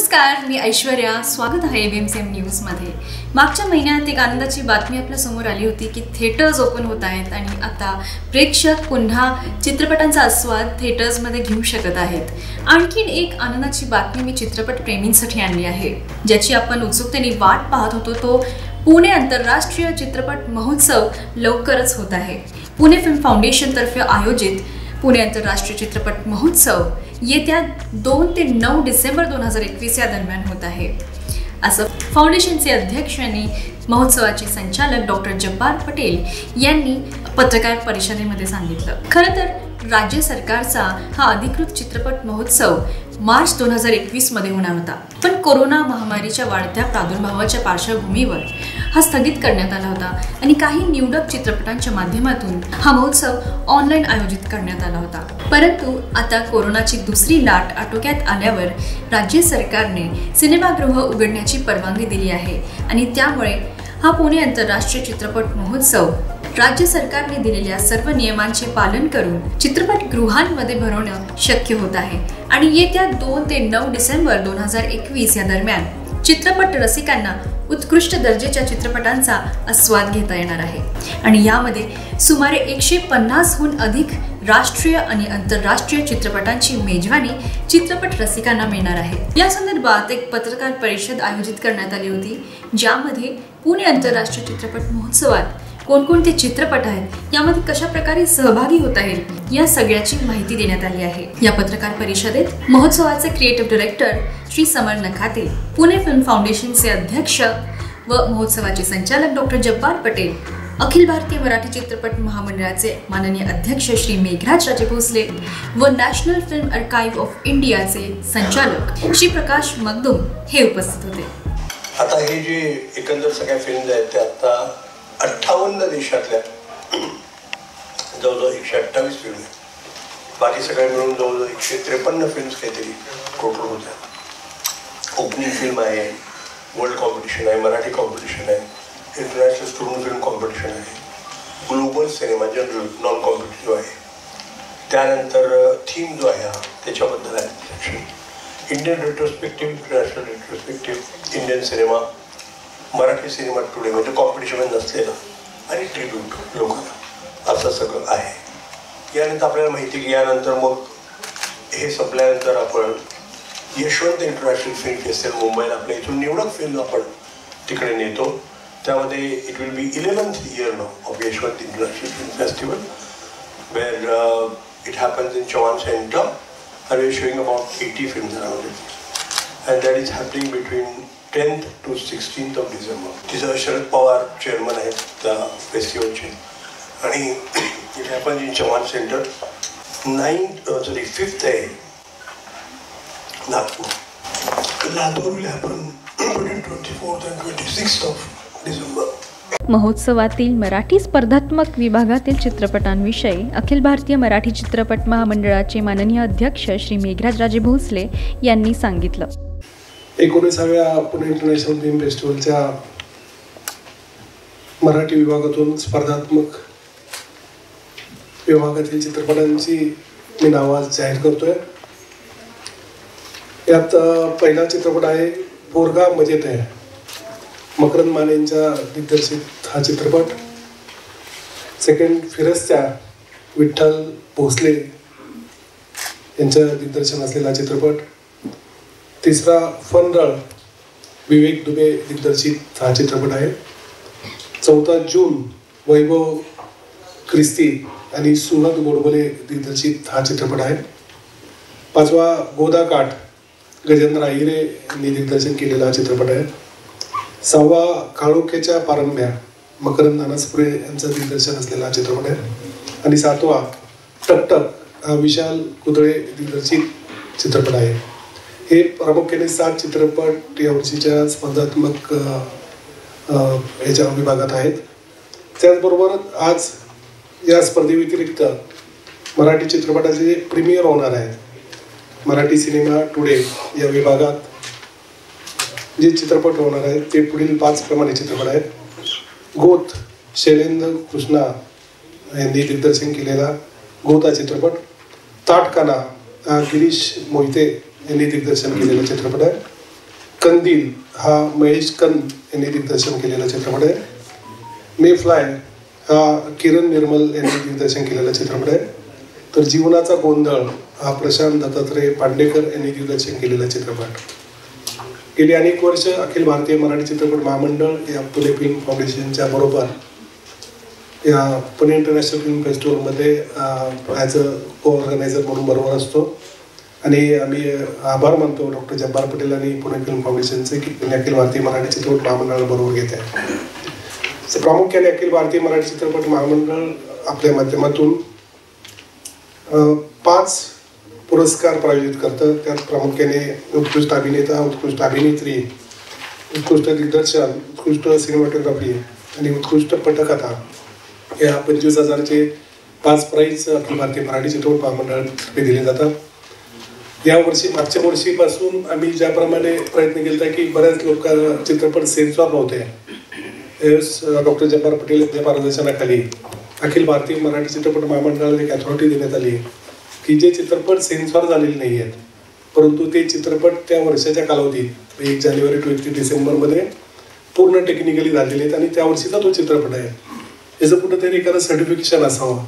नमस्कार, मी ऐश्वर्या. स्वागत आहे एबीएम न्यूजमध्ये. मागच्या महिन्यात एक आनंदाची बातमी आपल्या समोर आली होती की थिएटर्स ओपन होत आहेत आणि आता प्रेक्षक पुन्हा चित्रपटांचा आस्वाद थिएटर्समध्ये घेऊ शकत आहेत. आणखीन एक आनंदाची बातमी मी चित्रपट प्रेमींसाठी आणली आहे, ज्याची आपण उत्सुकतेने वाट पाहत होतो. तो पुणे आंतरराष्ट्रीय चित्रपट महोत्सव लवकरच होत आहे. पुणे फिल्म फाउंडेशनतर्फे आयोजित पुणे आंतरराष्ट्रीय चित्रपट महोत्सव येत्या 2 ते 9 डिसेंबर 2021 या दरम्यान होत आहे, असं फाउंडेशनचे अध्यक्ष आणि महोत्सवाचे संचालक डॉक्टर जब्बार पटेल यांनी पत्रकार परिषदेमध्ये सांगितलं. खरं तर राज्य सरकारचा हा अधिकृत चित्रपट महोत्सव मार्च 2021 मध्ये होणार होता, पण कोरोना महामारीच्या वाढत्या प्रादुर्भावाच्या पार्श्वभूमीवर हा स्थगित करण्यात आला होता आणि काही निवडक चित्रपटांच्या माध्यमातून हा महोत्सव ऑनलाईन आयोजित करण्यात आला होता. परंतु आता कोरोनाची दुसरी लाट आटोक्यात आल्यावर राज्य सरकारने सिनेमागृह उघडण्याची परवानगी दिली आहे आणि त्यामुळे हा पुणे आंतरराष्ट्रीय चित्रपट महोत्सव राज्य सरकारने दिलेल्या सर्व नियमांचे पालन करून चित्रपटगृहांमध्ये भरवणं शक्य होत आहे आणि येत्या 2 ते 9 डिसेंबर 2021 या दरम्यान चित्रपट रसिकांना उत्कृष्ट दर्जाच्या चित्रपटांचा आस्वाद घेता येणार आहे. आणि यामध्ये सुमारे 150हून अधिक राष्ट्रीय आणि आंतरराष्ट्रीय चित्रपटांची मेजवानी चित्रपट रसिकांना मिळणार आहे. या संदर्भात एक पत्रकार परिषद आयोजित करण्यात आली होती, ज्यामध्ये पुणे आंतरराष्ट्रीय चित्रपट महोत्सवात कोणकोणते चित्रपट आहेत, यामध्ये कशा प्रकारे सहभागी होता येईल या सगळ्याची माहिती देण्यात आली आहे. या पत्रकार परिषदेत महोत्सवाचे क्रिएटिव्ह डायरेक्टर श्री समर नखाते, पुणे फिल्म फाउंडेशनचे अध्यक्ष व महोत्सवाचे संचालक डॉक्टर जब्बार पटेल, अखिल भारतीय मराठी चित्रपट महामंडळाचे माननीय अध्यक्ष श्री मेघराज राजे भोसले व नॅशनल फिल्म आर्काइव्ह ऑफ इंडियाचे संचालक श्री प्रकाश मगदुम हे उपस्थित होते. आता हे जे एकंदर सगळ्या फिल्म्स आहेत ते आता 58 देशातल्या जवळजवळ 128 फिल्म आहेत. बाकी सगळ्या मिळून जवळजवळ 153 फिल्म्स काहीतरी टोटल होत्या. ओपनिंग फिल्म आहे, वर्ल्ड कॉम्पिटिशन आहे, मराठी कॉम्पिटिशन आहे, इंटरनॅशनल स्टुडंट फिल्म कॉम्पिटिशन आहे, global cinema general non competitive आहे. त्यानंतर थीम जो आहे हा त्याच्याबद्दल आहे section. Indian retrospective, international retrospective, Indian cinema, Marathi cinema today म्हणजे कॉम्पिटिशन नसलेला आणि ट्रिब्यूट लोकांना, असं सगळं आहे. यानंतर आपल्याला माहिती की यानंतर मग हे संपल्यानंतर आपण यशवंत इंटरनॅशनल फिल्म फेस्टिवल मुंबईला आपल्या इथून निवडक फिल्म आपण तिकडे नेतो. त्यामध्ये it will be 11th year now of Yashwant international film festival, where it happens in Chawan Center, and we are showing about 80 films around it, and that is happening between 10th to 16th of December. तिथं Sharad Pawar chairman आहेत त्या फेस्टिवलचे आणि it happens in Chavan centre. 5th आहे Nagpur. Latur will happen between 24th and 26th of December. महोत्सवातील मराठी स्पर्धात्मक विभागातील चित्रपटांविषयी अखिल भारतीय मराठी चित्रपट महामंडळाचे माननीय अध्यक्ष श्री मेघराज राजे भोसले यांनी सांगितलं. 19व्या पुणे इंटरनॅशनल फिल्म फेस्टिवलच्या मराठी विभागातून स्पर्धात्मक विभागातील चित्रपटांची मी नावं आज जाहीर करतोय. यात पहिला चित्रपट आहे पोरगा मजेत आहे, मकरंद मानेंचा दिग्दर्शित हा चित्रपट. सेकंड फिरस्त्या, विठ्ठल भोसले यांचं दिग्दर्शन असलेला चित्रपट. तिसरा फनरळ, विवेक दुबे दिग्दर्शित हा चित्रपट आहे. चौथा जून, वैभव ख्रिस्ती आणि सुहद गोडबोले दिग्दर्शित हा चित्रपट आहे. पाचवा गोदाकाठ, गजेंद्र आहिरे यांनी दिग्दर्शन केलेला हा चित्रपट आहे. सहावा काळोख्याच्या पारंब्या, मकरंद अनासपुरे यांचं दिग्दर्शन असलेला चित्रपट आहे. आणि 7वा टकटक, हा विशाल कुदळे दिग्दर्शित चित्रपट आहे. हे प्रामुख्याने 7 चित्रपट या वर्षीच्या स्पर्धात्मक याच्या विभागात आहेत. त्याचबरोबर आज या स्पर्धेव्यतिरिक्त मराठी चित्रपटाचे जे प्रीमियर होणार आहेत, मराठी सिनेमा टुडे या विभागात जे चित्रपट होणार आहेत ते पुढील 5 प्रमाणे चित्रपट आहेत. गोत, शैलेंद्र कृष्णा यांनी दिग्दर्शन केलेला गोत हा चित्रपट. ताटकाना, गिरीश मोहिते यांनी दिग्दर्शन केलेला चित्रपट आहे. कंदील हा महेश कंद यांनी दिग्दर्शन केलेला चित्रपट आहे. मे फ्लाय हा किरण निर्मल यांनी दिग्दर्शन केलेला चित्रपट आहे. तर जीवनाचा गोंधळ हा प्रशांत दत्तात्रय पांडेकर यांनी दिग्दर्शन केलेला चित्रपट. गेली अनेक वर्ष अखिल भारतीय मराठी चित्रपट महामंडळ या पुणे फिल्म फाउंडेशनच्या बरोबर या पुणे इंटरनॅशनल फिल्म फेस्टिवलमध्ये ॲज अ को ऑर्गनायझर म्हणून बरोबर असतो. आणि आम्ही आभार मानतो डॉक्टर जब्बार पटेल आणि पुणे फिल्म फाउंडेशनचे की त्यांनी अखिल भारतीय मराठी चित्रपट महामंडळाला बरोबर घेत आहे. प्रामुख्याने अखिल भारतीय मराठी चित्रपट महामंडळ आपल्या माध्यमातून 5 पुरस्कार प्रायोजित करतं. त्यात प्रामुख्याने उत्कृष्ट अभिनेता, उत्कृष्ट अभिनेत्री, उत्कृष्ट दिग्दर्शन, उत्कृष्ट सिनेमॅटोग्राफी आणि उत्कृष्ट पटकथा या 25,000चे 5 प्राईज अखिल भारतीय मराठी चित्रपट महामंडळातर्फे दिले जातात. यावर्षी मागच्या वर्षीपासून आम्ही ज्याप्रमाणे प्रयत्न केला की बऱ्याच लोक चित्रपट सेन्सॉर नव्हते, डॉक्टर जब्बार पटेल यांच्या मार्गदर्शनाखाली अखिल भारतीय मराठी चित्रपट महामंडळाला एक अथॉरिटी देण्यात आली की जे चित्रपट सेन्सॉर झालेले नाही आहेत परंतु ते चित्रपट त्या वर्षाच्या कालावधीत 1 जानेवारी ते 31 डिसेंबरमध्ये पूर्ण टेक्निकली झालेले आहेत आणि त्या वर्षीचा तो चित्रपट आहे. याचं कुठंतरी एखादं सर्टिफिकेशन असावं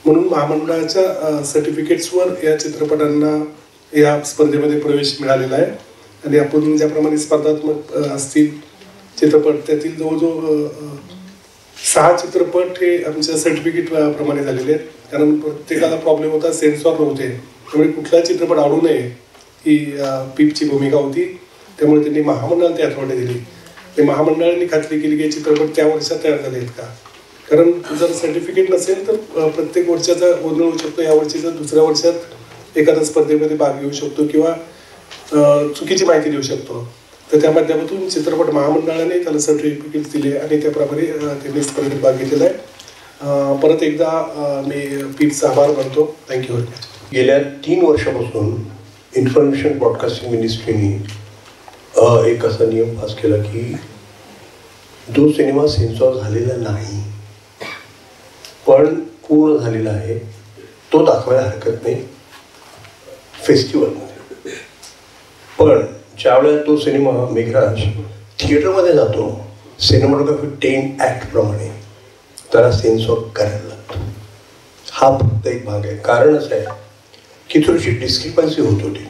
म्हणून महामंडळाच्या सर्टिफिकेट्सवर या चित्रपटांना या स्पर्धेमध्ये प्रवेश मिळालेला आहे. आणि आपण ज्याप्रमाणे स्पर्धात्मक असतील चित्रपट त्यातील जवळजवळ 6 चित्रपट हे आमच्या सर्टिफिकेट प्रमाणे झालेले आहेत. कारण प्रत्येकाला प्रॉब्लेम होता, सेन्सॉर नव्हते, त्यामुळे कुठला चित्रपट आवडू नये ही पीपची भूमिका होती. त्यामुळे त्यांनी महामंडळाला ते अथॉरिटी दिली. ते महामंडळाने खात्री केली की चित्रपट त्या वर्षात तयार झाले आहेत का. कारण जर सर्टिफिकेट नसेल तर प्रत्येक वर्षाचा गोंधळ होऊ शकतो. या वर्षीचा दुसऱ्या वर्षात एखाद्या स्पर्धेमध्ये भाग घेऊ शकतो किंवा चुकीची माहिती देऊ शकतो. तर त्या माध्यमातून चित्रपट महामंडळाने त्याला सर्टिफिकेट दिले आणि त्याप्रमाणे त्यांनी स्पर्धेत भाग घेतलेला आहे. परत एकदा मी पीपचा आभार मानतो. Thank you very much. गेल्या 3 वर्षापासून इन्फॉर्मेशन ब्रॉडकास्टिंग मिनिस्ट्रीने एक असा नियम पास केला की जो सिनेमा सेन्सॉर झालेला नाही पण पूर्ण झालेला आहे तो दाखवायला हरकत नाही फेस्टिवलमध्ये. पण ज्यावेळेला तो सिनेमा मेघराज थिएटरमध्ये जातो सिनेमॅटोग्राफी 10 ॲक्ट प्रमाणे त्याला सेन्सॉर करायला लागतो. हा फक्त एक भाग आहे. कारण असं आहे की थोडीशी डिस्क्रिपन्सी होत होती.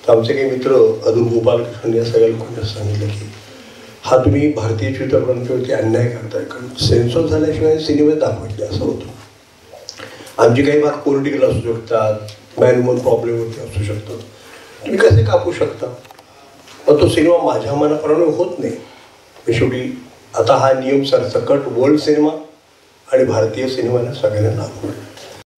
तर आमचे काही मित्र अदूर गोपालकृष्ण या सगळ्या लोकांनी सांगितलं की हा तुम्ही भारतीय चित्रपटांवरती अन्याय करताय कारण सेन्सॉर झाल्याशिवाय सिनेमे दाखवले असं होतं. आमचे काही भाग पॉलिटिकल असू शकतात, मॅन्युअल प्रॉब्लेमवरती असू शकतं, तुम्ही कसे कापू शकता. पण तो सिनेमा माझ्या मनाप्रमाणे होत नाही. शेवटी आता हा नियम सरसकट वर्ल्ड सिनेमा आणि भारतीय सिनेमाला सगळ्यांना लागू आहे.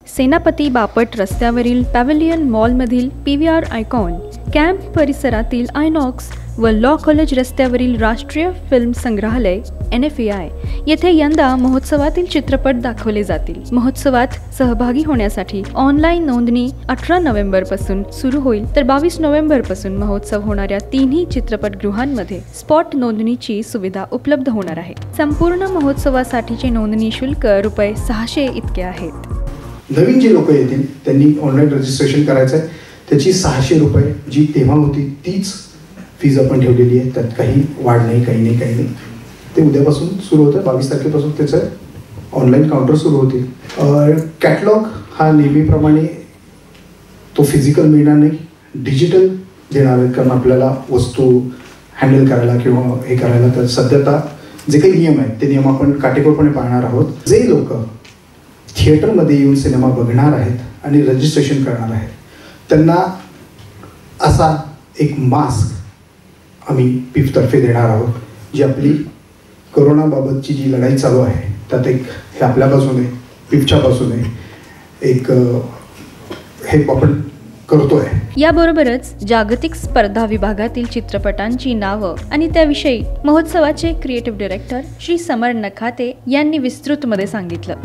सेनापती बापट रस्त्यावरील पॅव्हिलियन मॉलमधील PVR आयकॉन, कॅम्प परिसरातील आयनॉक्स व लॉ कॉलेज रस्त्यावरील राष्ट्रीय फिल्म संग्रहालय NFAI येथे यंदा महोत्सवातील चित्रपट दाखवले जातील. महोत्सवात सहभागी होण्यासाठी ऑनलाईन नोंदणी 18 नोव्हेंबरपासून सुरू होईल तर 22 नोव्हेंबरपासून महोत्सव होणाऱ्या 3ही चित्रपटगृहांमध्ये स्पॉट नोंदणीची सुविधा उपलब्ध होणार आहे. संपूर्ण महोत्सवासाठीचे नोंदणी शुल्क ₹600 इतके आहेत. नवीन जे लोक येतील त्यांनी ऑनलाईन रजिस्ट्रेशन करायचं आहे. त्याची ₹600 जी तेव्हा होती तीच फीज आपण ठेवलेली आहे. त्यात काही वाढ नाही, काही नाही. ते उद्यापासून सुरू होतं. 22 तारखेपासून त्याचं ऑनलाईन काउंटर सुरू होतील. कॅटलॉग हा नेहमीप्रमाणे तो फिजिकल मिळणार नाही, डिजिटल देणार आहेत. कारण आपल्याला वस्तू हँडल करायला किंवा हे करायला तर सध्या जे काही नियम आहेत ते नियम आपण काटेकोरपणे पाळणार आहोत. जे लोक थिएटरमध्ये येऊन सिनेमा बघणार आहेत आणि रजिस्ट्रेशन करणार आहेत त्यांना असा एक मास्क आम्ही पीफतर्फे देणार आहोत. जी आपली कोरोनाबाबतची जी लढाई चालू आहे त्यात एक हे आपल्या बाजूने पीफच्या बाजूने एक हे आपण करतोय. याबरोबरच जागतिक स्पर्धा विभागातील चित्रपटांची नावं आणि त्याविषयी महोत्सवाचे क्रिएटिव्ह डायरेक्टर श्री समर नखाते यांनी विस्तृतमध्ये सांगितलं.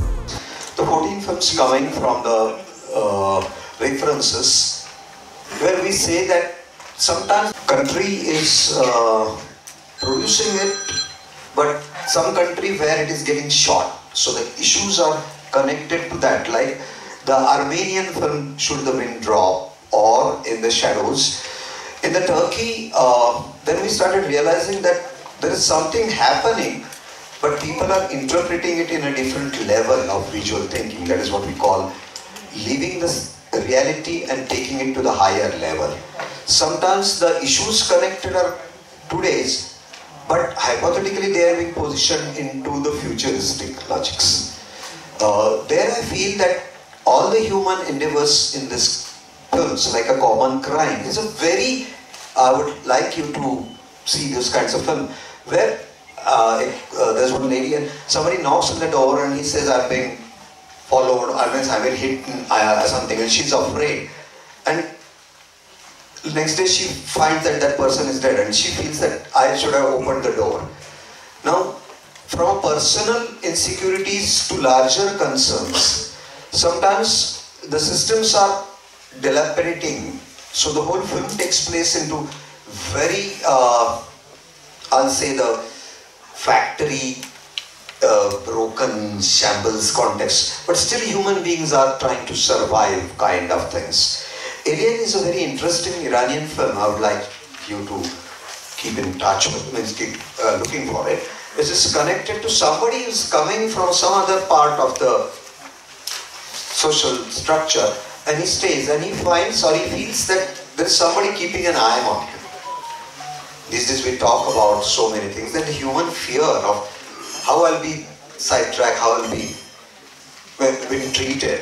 The 14 films coming from the references where we say that sometimes country is producing it but some country where it is getting shot, so the issues are connected to that, like the Armenian film Should the Wind Drop or In the Shadows. In the Turkey then we started realizing that there is something happening, but people are interpreting it in a different level of visual thinking. That is what we call leaving the reality and taking it to the higher level. Sometimes the issues connected are today's, but hypothetically they are being positioned into the futuristic logics. There I feel that all the human endeavors in this films, like A Common Crime, is a very, I would like you to see this kinds of film, where there's one lady and somebody knocks on the door and he says, I'm being followed, I'm being hit something, and she's afraid. And next day she finds that that person is dead and she feels that I should have opened the door. Now, from personal insecurities to larger concerns, sometimes the systems are dilapidating. So the whole film takes place into very, I'll say the factory, broken shambles context. But still human beings are trying to survive kind of things. Alien is a very interesting Iranian film. I would like you to keep in touch with, keep looking for it. It is connected to somebody who is coming from some other part of the social structure, and he stays and he finds or he feels that there is somebody keeping an eye on him. These days we talk about so many things, and the human fear of how I'll be sidetracked, how I'll be being treated.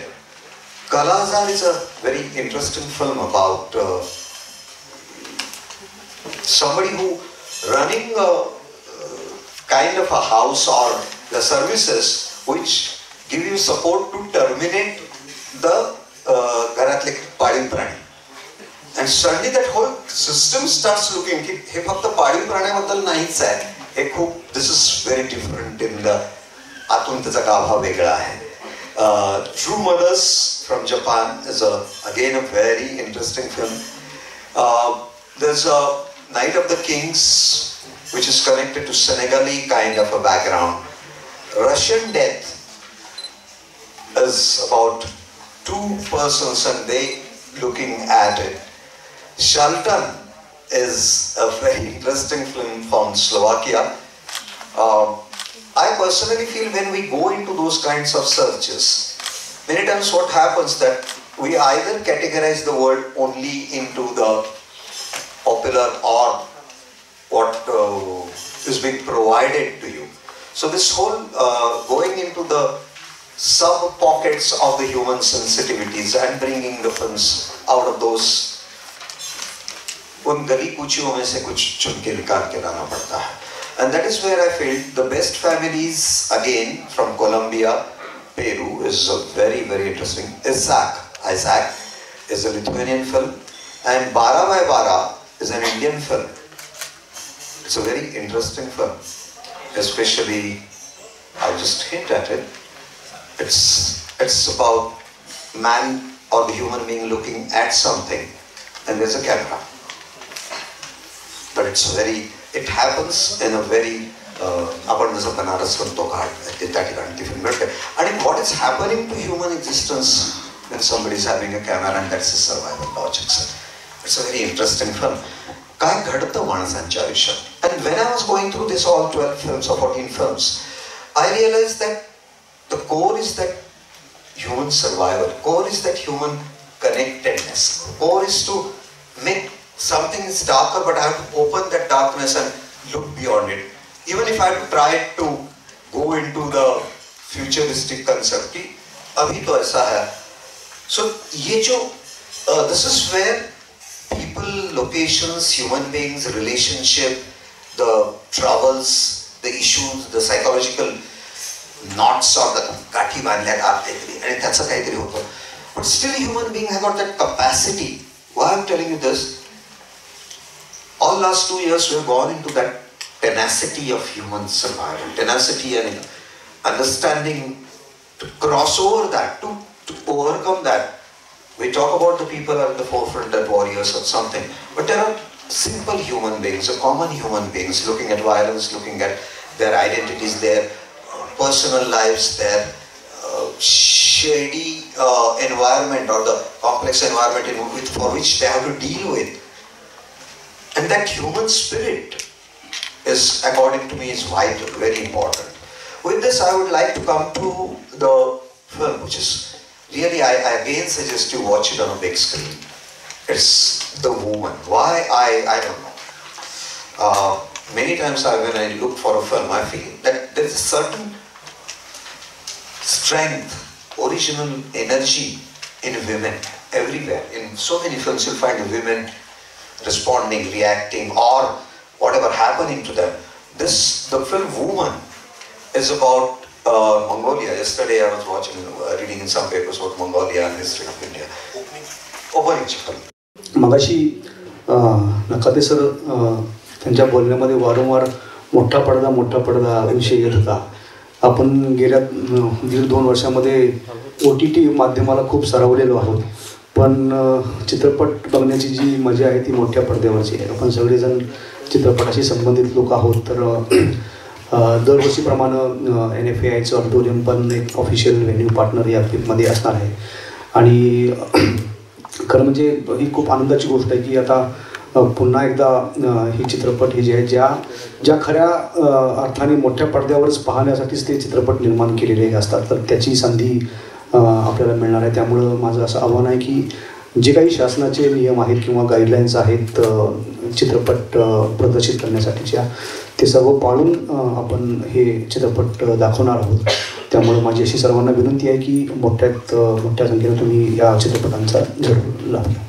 Kala-Azar is a very interesting film about somebody who running a kind of a house or the services which give you support to terminate the घरातले पाळीव प्राणी. And suddenly that whole system starts looking, हे फक्त पाळीव प्राण्याबद्दल नाहीच आहे, हे खूप, this is very different in the, आतून त्याचा गाभा वेगळा आहे. True Mothers from Japan is again a very interesting film. There's a Night of the Kings, which is connected to Senegalese kind of a background. Russian Death is about two persons and they looking at it. Shaltan is a very interesting film from Slovakia. I personally feel when we go into those kinds of searches, many times what happens that we either categorize the world only into the popular or what is being provided to you. So this whole going into the sub-pockets of the human sensitivities and bringing the films out of those, उन गली कूचियों में से कुछ चुन के निकाल के Lana पड़ता है. And that is where I feel The Best Families, again from Colombia, Peru, is a very, very interesting. Isaac is a Lithuanian film, and Bara by Bara is an Indian film. It's a very interesting film, especially, I'll just hint at it. It's about man or the human being looking at something, and there's a camera. But it happens in a very आपण जसं बनारस म्हणतो घाट त्या ठिकाणी ती film घडते. आणि what is happening to human existence when somebody is having a camera, and that's a survival logic. It's a very interesting film. काय घडतं माणसांच्या आयुष्यात. And when I was going through this all 12 films or 14 films, I realized that the core is that human survival. Core is that human connectedness. Core is to make something is darker, but I have to open that darkness and look beyond it. Even if I have to try to go into the futuristic concept, abhi to aisa hai. So ye jo, this is where people, locations, human beings, relationship, the troubles, the issues, the psychological knots or the gathi bandhल्या काहीतरी आणि त्याचं काहीतरी होतं. But still human being has got that capacity. Why I'm telling you this? All last 2 years we have gone into that tenacity of human survival, tenacity and understanding to cross over that, to overcome that. We talk about the people at the forefront as warriors or something, but there are simple human beings, common human beings looking at violence, looking at their identities, their personal lives, their shady environment or the complex environment for which they have to deal with. And that human spirit is, according to me, is vital, very important. With this, I would like to come to the film, which is really, I again suggest you watch it on a big screen. It's The Woman. Why? I don't know. Many times when I look for a film, I feel that there is a certain strength, original energy in women everywhere. In so many films, you'll find the women responding, reacting, or whatever happening to them. The film Woman is about Mongolia. Yesterday I was reading in some papers about Mongolia and history of India. Opening film. मगाशी Nakate sir त्यांच्या बोलण्यामध्ये वारंवार मोठा पडदा विषय येत होता. आपण गेल्या 1.5-2 वर्षामध्ये OTT माध्यमाला खूप सरावलेलो आहोत, पण चित्रपट बघण्याची जी मजा आहे ती मोठ्या पडद्यावरची आहे. आपण सगळेजण चित्रपटाशी संबंधित लोक आहोत, तर दरवर्षीप्रमाणे NFAIचं ऑडिटोरियम पण एक ऑफिशियल व्हेन्यू पार्टनर या फिल्ममध्ये असणार आहे. आणि खरं म्हणजे ही खूप आनंदाची गोष्ट आहे की आता पुन्हा एकदा ही चित्रपट हे जे आहे ज्या खऱ्या अर्थाने मोठ्या पडद्यावरच पाहण्यासाठीच ते चित्रपट निर्माण केलेले असतात, तर त्याची संधी आपल्याला मिळणार आहे. त्यामुळं माझं असं आव्हान आहे की जे काही शासनाचे नियम आहेत किंवा गाईडलाईन्स आहेत चित्रपट प्रदर्शित करण्यासाठीच्या, ते सर्व पाळून आपण हे चित्रपट दाखवणार आहोत. त्यामुळे माझी अशी सर्वांना विनंती आहे की मोठ्या संख्येने तुम्ही या चित्रपटांचा जरूर लाभ घ्या.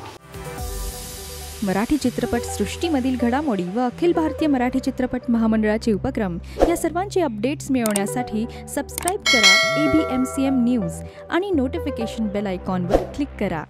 मराठी चित्रपट सृष्टीमधील घडामोडी व अखिल भारतीय मराठी चित्रपट महामंडळाचे उपक्रम या सर्वांचे अपडेट्स मिळवण्यासाठी सबस्क्राईब करा ABMCM न्यूज आणि नोटिफिकेशन बेल आयकॉनवर क्लिक करा.